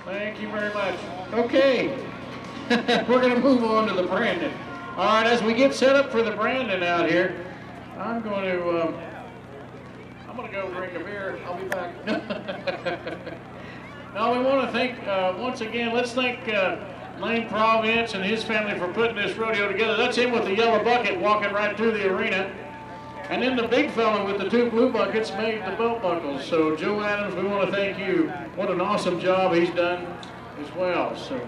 Thank you very much. Okay, we're going to move on to the Brandon. All right, as we get set up for the Brandon out here, I'm going to go drink a beer. I'll be back. Now, we want to thank, once again, let's thank Lane Province and his family for putting this rodeo together. That's him with the yellow bucket walking right through the arena. And then the big fella with the two blue buckets made the belt buckles. So Joe Adams, we want to thank you. What an awesome job he's done as well. So.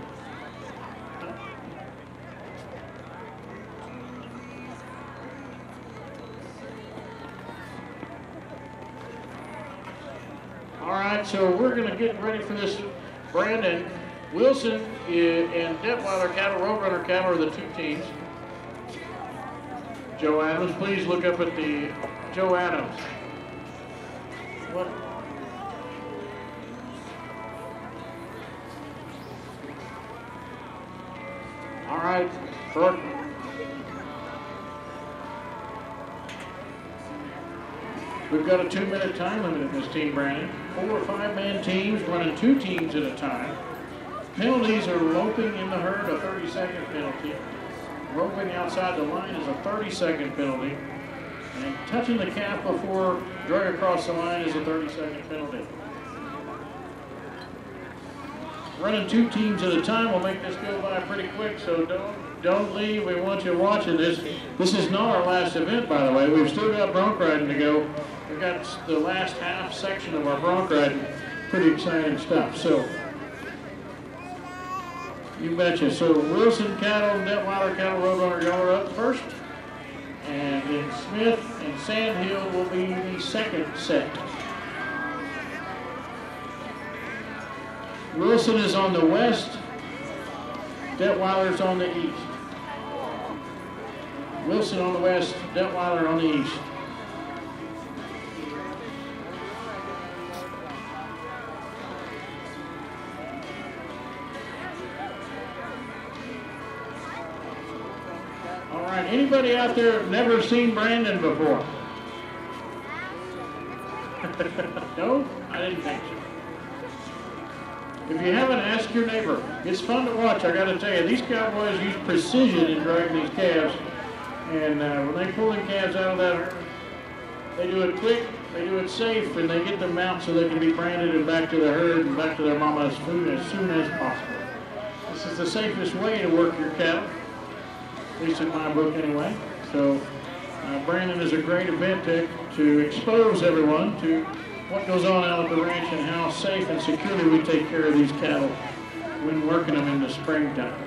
All right, so we're going to get ready for this Brandon. Wilson and Detweiler Cattle, Roadrunner Cattle are the two teams. Joe Adams, please look up at the Joe Adams. What? All right, Burke. We've got a 2-minute time limit in this team, Brandon. 4 or 5-man teams running 2 teams at a time. Penalties are loping in the herd, a 30-second penalty. Roping outside the line is a 30-second penalty. And touching the calf before drag across the line is a 30-second penalty. Running 2 teams at a time will make this go by pretty quick, so don't leave. We want you watching this. This is not our last event, by the way. We've still got bronc riding to go. We've got the last half section of our bronc riding. Pretty exciting stuff. So. You betcha. So Wilson Cattle, Detweiler Cattle, Roadrunner, y'all are up first. And then Smith and Sandhill will be the second set. Wilson is on the west. Detweiler's on the east. Wilson on the west, Detweiler on the east. Anybody out there never seen Brandon before? No? I didn't think so. If you haven't, ask your neighbor. It's fun to watch, I gotta tell you. These cowboys use precision in driving these calves. And when they pull the calves out of that, they do it quick, they do it safe, and they get them out so they can be branded and back to the herd and back to their mama as soon as possible. This is the safest way to work your cattle. At least in my book anyway. So Brandon is a great event to expose everyone to what goes on out at the ranch and how safe and securely we take care of these cattle when working them in the springtime.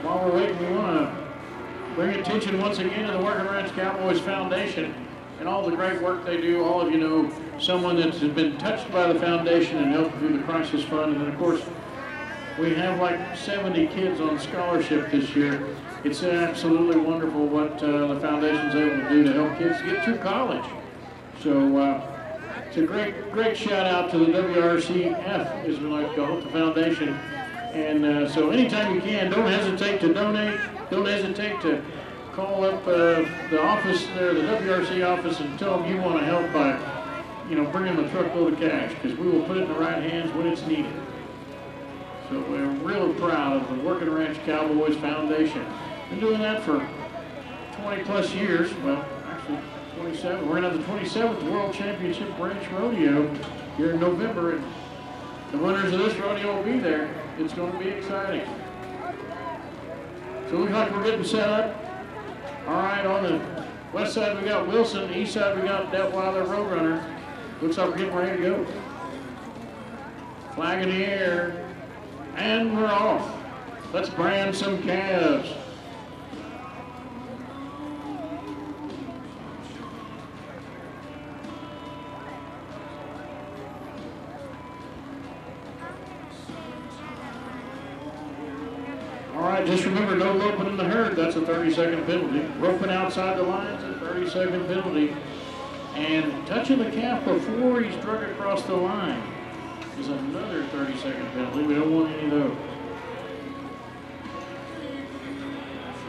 While we're waiting, we want to bring attention once again to the Working Ranch Cowboys Foundation and all the great work they do. All of you know someone that's been touched by the foundation and helped through the crisis fund. And then, of course, we have like 70 kids on scholarship this year. It's absolutely wonderful what the foundation's able to do to help kids get through college. So it's a great shout out to the WRCF, as we like to call it, the foundation. And so anytime you can, don't hesitate to donate. Don't hesitate to call up the office there, the WRC office, and tell them you want to help by, bringing a truckload of cash, because we will put it in the right hands when it's needed. So we're really proud of the Working Ranch Cowboys Foundation. Been doing that for 20 plus years. Well, actually 27. We're going to have the 27th World Championship Ranch Rodeo here in November. And the winners of this rodeo will be there. It's going to be exciting. So it looks like we're getting set up. All right, on the west side we got Wilson, east side we got Detweiler Roadrunner. Looks like we're getting ready to go. Flag in the air, and we're off. Let's brand some calves. All right, just remember, no roping in the herd. That's a 30-second penalty. Roping outside the lines, a 30-second penalty. And touching the calf before he's drug across the line is another 30-second penalty. We don't want any of those.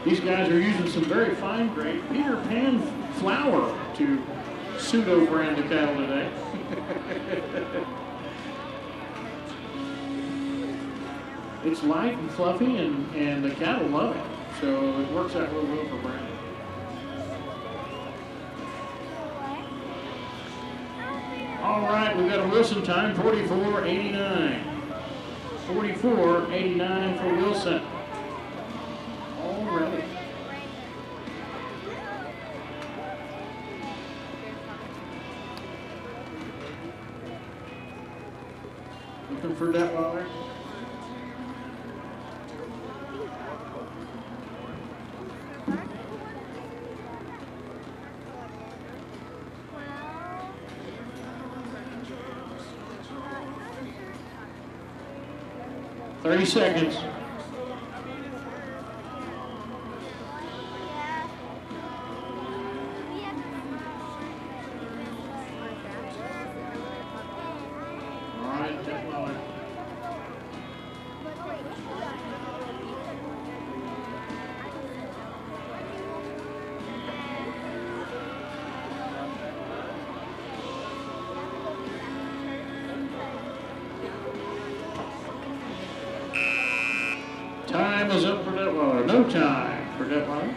These guys are using some very fine grade Peter Pan flour to pseudo brand the cattle today. It's light and fluffy, and the cattle love it, so it works out real well for branding. All right, we've got a Wilson time, 44:89. 44:89 for Wilson. All right. Looking for Detweiler. Thirty seconds. All right, Detweiler. Time is up for Detweiler. No time for Detweiler.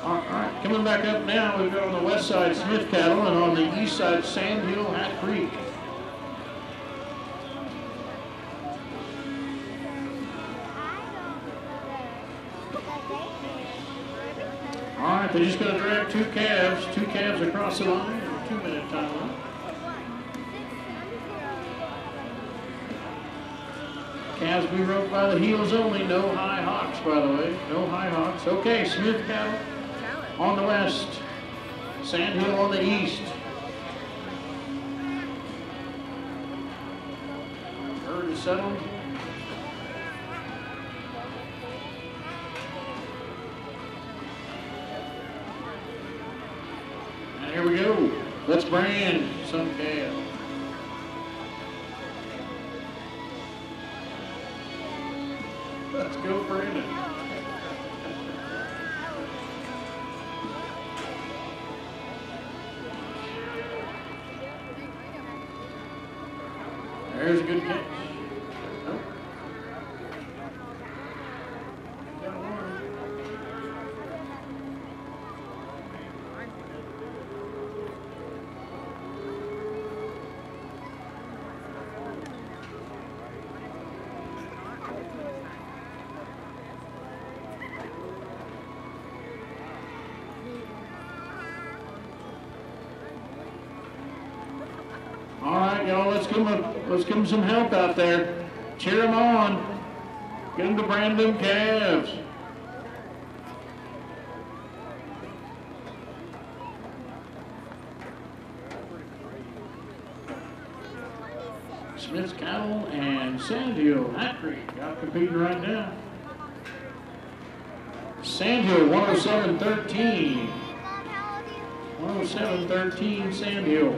All right, coming back up now, we've got on the west side Smith cattle, and on the east side Sandhill Hat Creek. All right, they're just going to drag two calves across the line in a 2-minute time limit. Calves be roped by the heels only, no high hocks, by the way, no high hocks. Okay, Smith cattle on the west, Sandhill on the east. Herd is settled. And here we go. Let's brand some calves. Let's go, Brandon. There's a good catch. Nope. Got one. All right, y'all, let's give them some help out there. Cheer them on. Get them to brand them calves. Smith's cattle and Sandhill Hat Creek out competing right now. Sandhill 107.13. 107.13 Sandhill.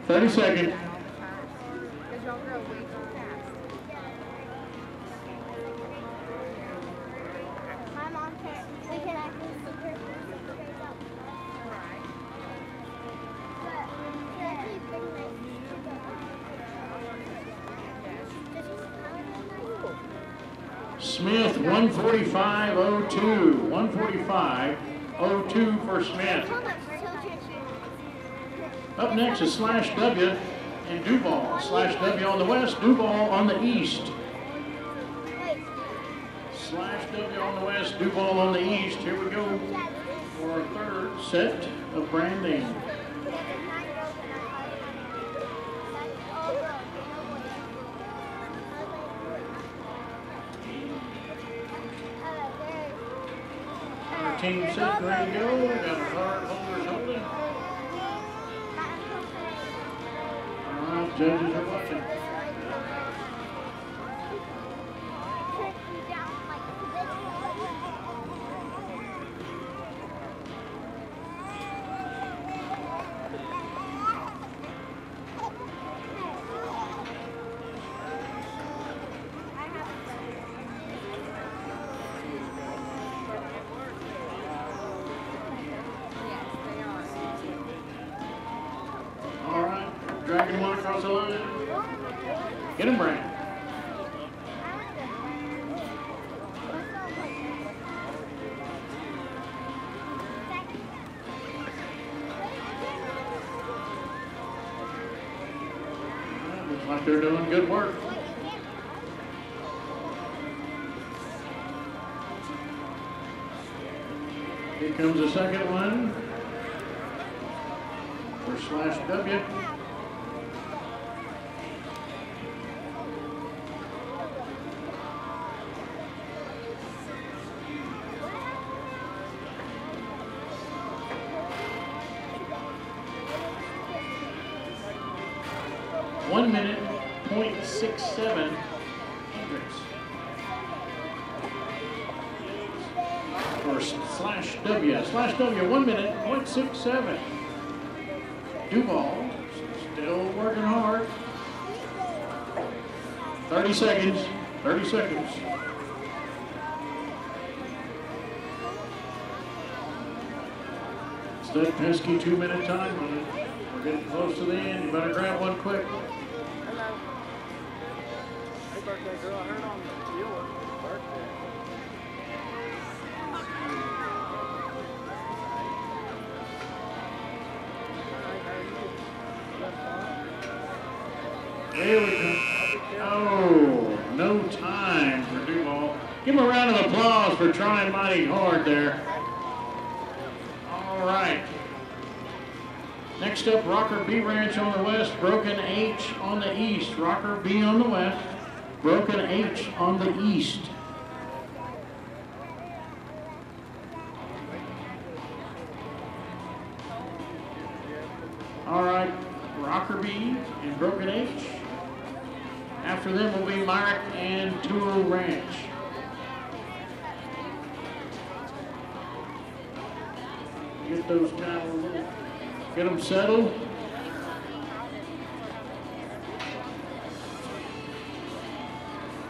Thirty seconds. Smith 145.02. 145.02 for Smith. Up next is Slash W and Duval. Slash W on the west, Duval on the east. Slash W on the west, Duval on the east. Here we go for our third set of branding. right, team set, ready to go. We got our card holders holding. All right, judges are watching. Dragging one across the line. Get him, Brand. Looks like they're doing good work. Here comes the second one for slash W. One minute, 0.67 hindrance. Or slash W. Slash W, 1 minute, 0.67. Duval, still working hard. 30 seconds, 30 seconds. It's that pesky 2-minute time limit. We're getting close to the end. You better grab one quick. Hey, birthday girl, I heard on the deal birthday. There we go. Oh, no time for Duval. Give him a round of applause for trying mighty hard there. All right. Next up, Rocker B Ranch on the west, Broken H on the east. Rocker B on the west, Broken H on the east. All right, Rocker B and Broken H. After them will be Myrick and Tool Ranch. Get those towels in. Get them settled.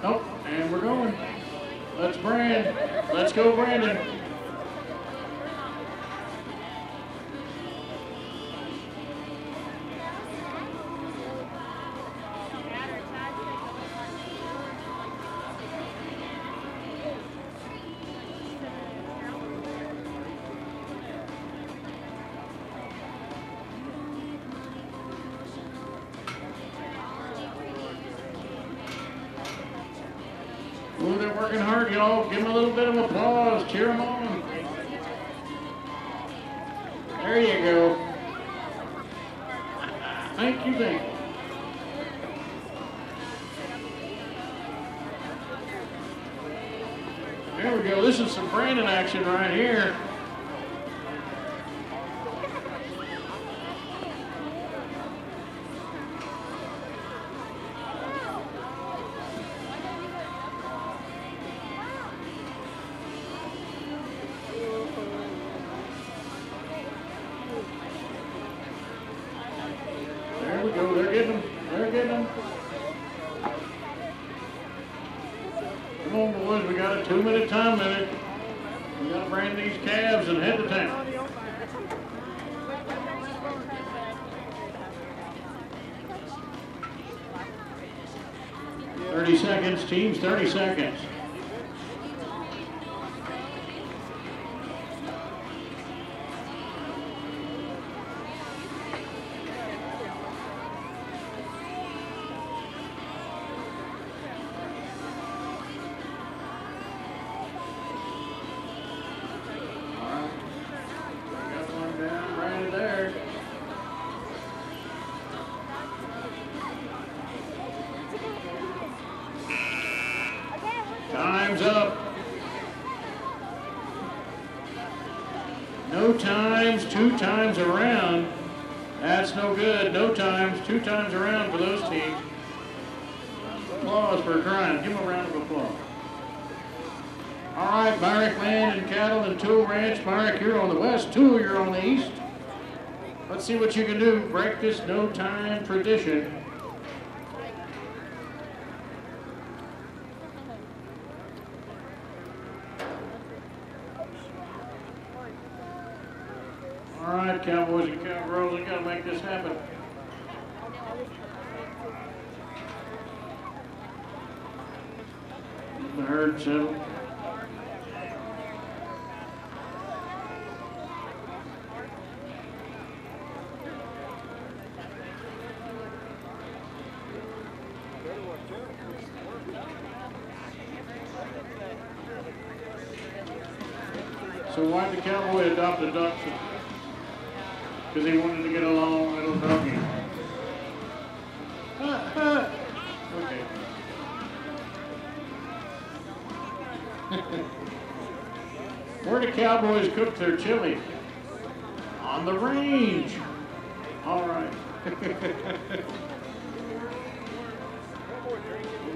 Oh, and we're going. Let's brand. Let's go, Brandon. Ooh, they're working hard, y'all. Give them a little bit of applause. Cheer them on. There you go. Thank you, thank you. There we go. This is some Brandon action right here. There we go. They're getting them. They're getting them. Come on, boys. We got a 2-minute time limit. We got to brand these calves and head to town. 30 seconds, teams, 30 seconds. Time's up. No times, 2 times around. That's no good. No times, 2 times around for those teams. Applause for crying. Give them a round of applause. All right, Myrick Land and Cattle and Tool Ranch. Myrick, you're on the west. Tool, you're on the east. Let's see what you can do. Break this no time tradition. All right, cowboys and cowgirls, you got to make this happen. The herd settled. So why did the cowboy adopt a dachshund? Because he wanted to get along with little doggy. Okay. Where do cowboys cook their chili? On the range. All right.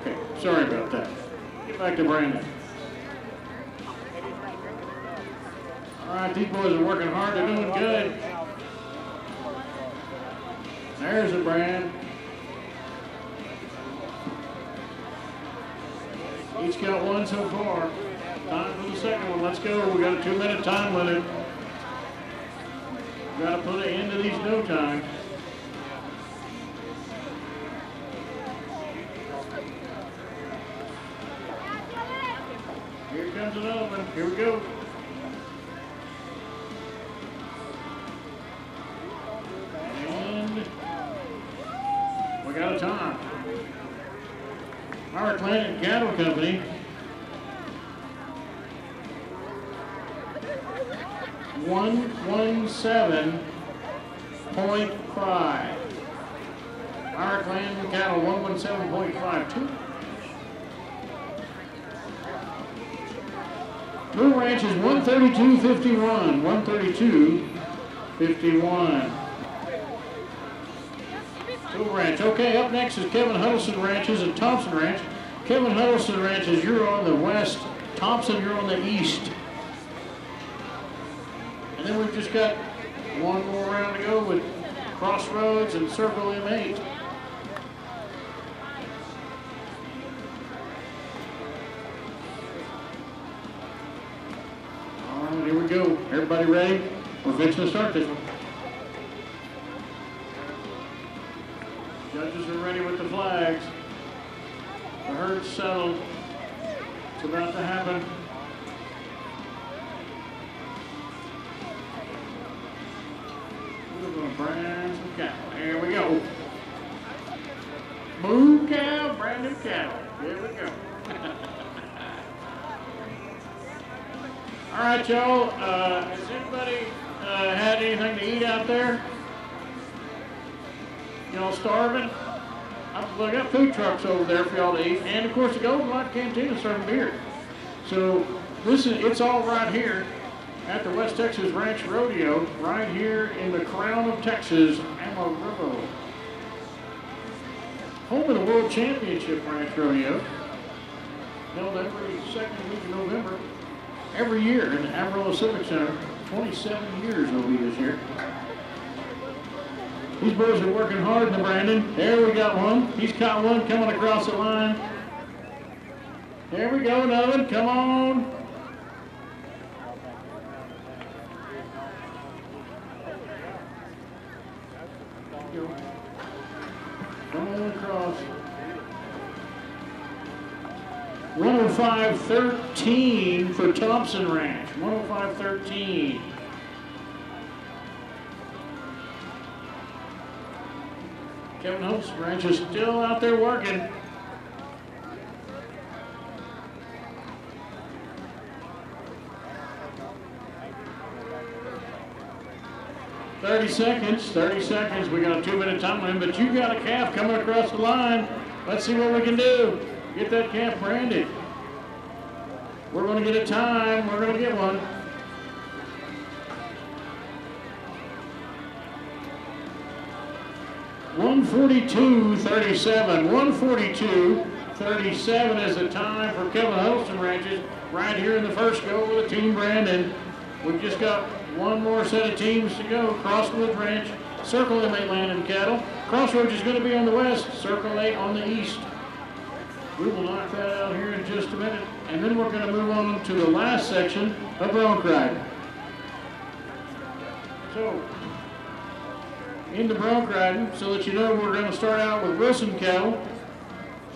Okay, sorry about that. Get back to Brandon. All right, these boys are working hard. They're doing good. There's the brand. Each got one so far. Time for the second one. Let's go. We got a 2-minute time limit. Got to put an end to these no time. Here comes another one. Here we go. We got a time. Our Atlantic Cattle Company. 117.5. Our Atlantic Cattle 117.52. Blue Ranch is 132.51. 132.51. Ranch. Okay, up next is Kevin Huddleston Ranches and Thompson Ranch. Kevin Huddleston Ranches, you're on the west. Thompson, you're on the east. And then we've just got one more round to go with Crossroads and Circle M8. All right, here we go. Everybody ready? We're fixing to start this one. Judges are ready with the flags. The herd's settled. It's about to happen. We're going to brand some cattle. Here we go. Moo cow, brand new cattle. Here we go. All right, y'all. Has anybody had anything to eat out there? Y'all starving? I got food trucks over there for y'all to eat, and of course the Golden Light Canteen is serving beer. So it's all right here at the West Texas Ranch Rodeo, right here in the crown of Texas, Amarillo. Home of the World Championship Ranch Rodeo, held every second week of November, every year in the Amarillo Civic Center. 27 years will be this year. These boys are working hard in the Brandon. There we got one. He's caught one coming across the line. There we go, another one. Come on. Come on across. 105.13 for Thompson Ranch. 105.13. Kevin Holt's Ranch is still out there working. Thirty seconds. We got a 2-minute time limit, but you got a calf coming across the line. Let's see what we can do. Get that calf branded. We're going to get a time. We're going to get one. 142.37. 142.37 is the time for Kevin Huddleston Ranches right here in the first go with the team Brandon. We've just got one more set of teams to go. Crossroads Ranch, Circle M8 Land and Cattle. Crossroads is going to be on the west, Circle 8 on the east. We will knock that out here in just a minute, and then we're going to move on to the last section of bronc riding. So, in the bronc riding, so that you know, we're going to start out with Wilson cattle,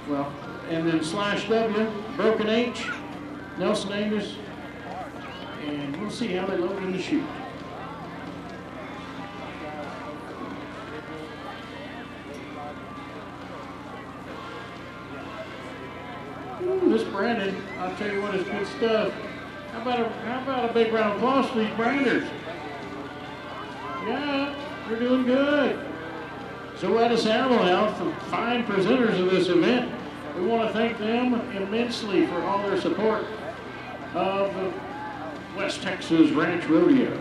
well, and then Slash W, Broken H, Nelson Angus, and we'll see how they load in the chute. Ooh, this Brandon, I'll tell you what, is good stuff. How about a big round of applause for these branders? Yeah, you're doing good. So Addis Animal Health, the fine presenters of this event, we want to thank them immensely for all their support of the West Texas Ranch Rodeo.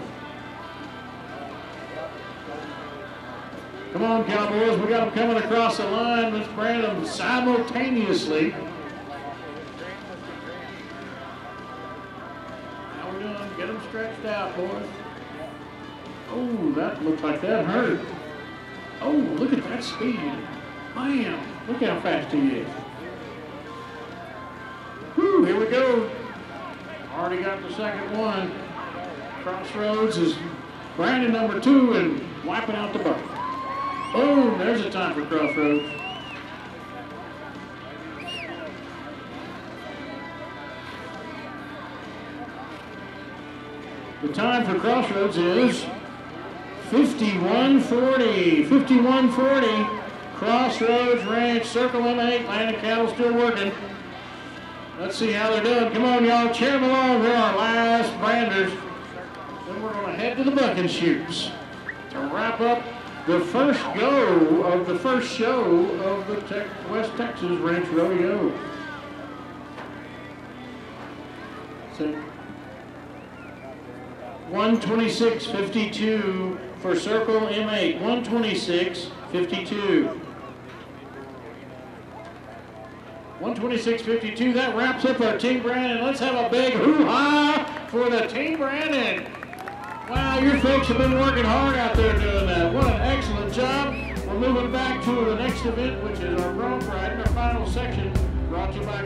Come on, Cowboys, we got them coming across the line. Let's brand them simultaneously. How we doing? Get them stretched out, boys. Oh, that looked like that hurt. Oh, look at that speed. Man, look how fast he is. Whew, here we go. Already got the second one. Crossroads is Brandon number 2 and wiping out the buck. Boom, there's a time for Crossroads. The time for Crossroads is 51:40. 51:40. Crossroads Ranch, Circle M8, Land and Cattle still working. Let's see how they're doing. Come on, y'all, cheer them along. They're our last branders. Then we're going to head to the bucking chutes to wrap up the first go of the first show of the West Texas Ranch Rodeo. So, 126.52 for Circle M8. 126.52. 126.52. That wraps up our Team Brandon. Let's have a big hoo-ha for the Team Brandon. Wow, your folks have been working hard out there doing that. What an excellent job. We're moving back to the next event, which is our bronc riding, our final section, brought to you by